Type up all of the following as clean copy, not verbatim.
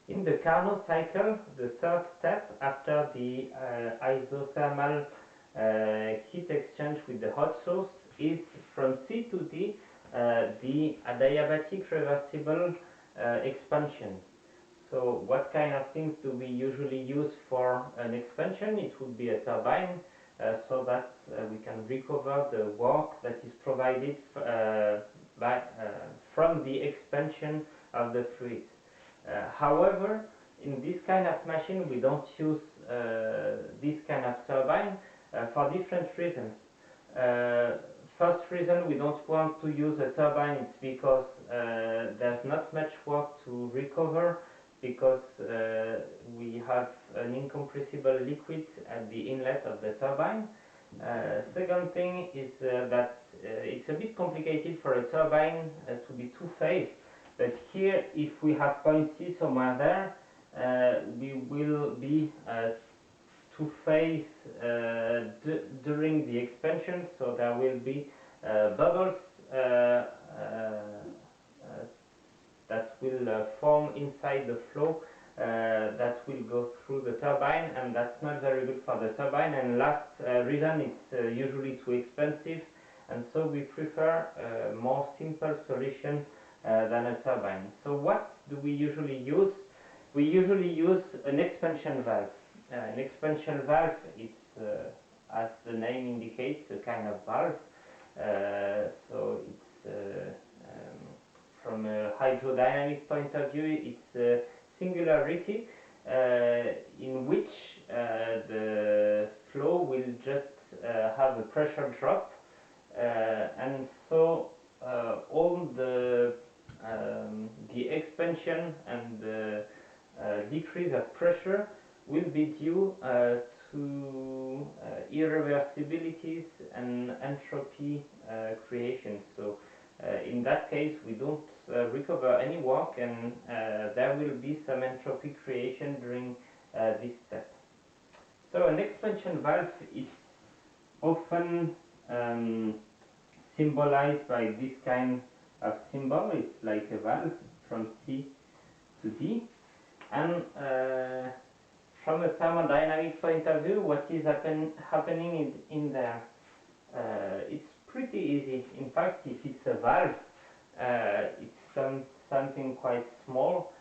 In the Carnot cycle, the third step after the isothermal heat exchange with the hot source is from C to D the adiabatic reversible expansion. So what kind of things do we usually use for an expansion? It would be a turbine, so that we can recover the work that is provided from the expansion of the fluid. However, in this kind of machine we don't use this kind of turbine for different reasons. First reason we don't want to use a turbine is because there's not much work to recover, because we have an incompressible liquid at the inlet of the turbine. Second thing is that it's a bit complicated for a turbine to be two-phase, but here if we have point C somewhere there, we will be two-phase during the expansion, so there will be bubbles that will form inside the flow that will go through the turbine, and that's not very good for the turbine. And last reason, it's usually too expensive, and so we prefer a more simple solution than a turbine. So what do we usually use? We usually use an expansion valve. An expansion valve is, as the name indicates, a kind of valve. So it's from a hydrodynamic point of view, it's a singularity in which the flow will just have a pressure drop, and so all the expansion and the decrease of pressure will be due to irreversibilities and entropy creation. So in that case we don't recover any work, and there will be some entropy creation during this step. So an expansion valve is often symbolized by this kind of symbol. It's like a valve from C to D, and from a thermodynamic point of view, what is happening in there? It's pretty easy. In fact, if it's a valve, it's something quite small,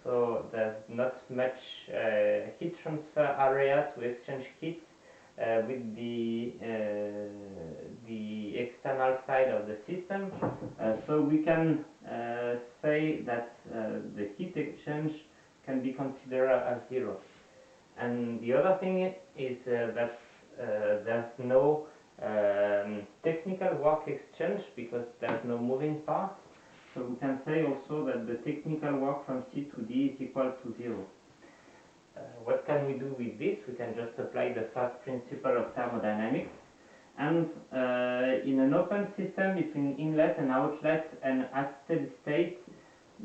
so there's not much heat transfer area to exchange heat with the external side of the system. So we can say that the heat exchange can be considered as zero. And the other thing is that there's no technical work exchange, because there's no moving parts. So we can say also that the technical work from C to D is equal to zero. What can we do with this? We can just apply the first principle of thermodynamics, and in an open system between inlet and outlet and at steady state,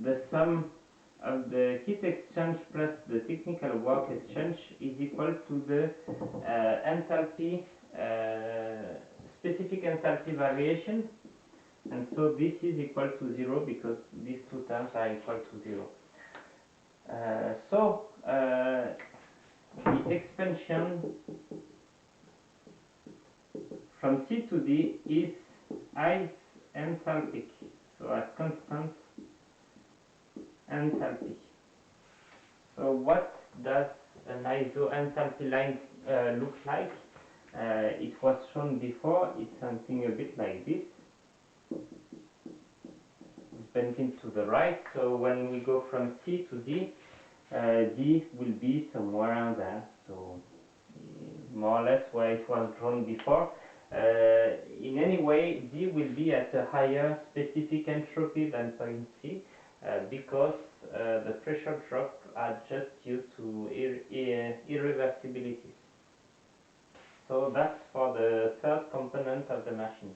the sum of the heat exchange plus the technical work exchange is equal to the enthalpy, specific enthalpy variation, and so this is equal to zero because these two terms are equal to zero. So the expansion from C to D is isenthalpic, so at constant enthalpy. So what does an isoenthalpy line look like? It was shown before. It's something a bit like this, bending to the right. So when we go from C to D, D will be somewhere there, so more or less where it was drawn before. In any way, D will be at a higher specific entropy than point C, because the pressure drop are just due to irreversibilities. So that's for the third component of the machine.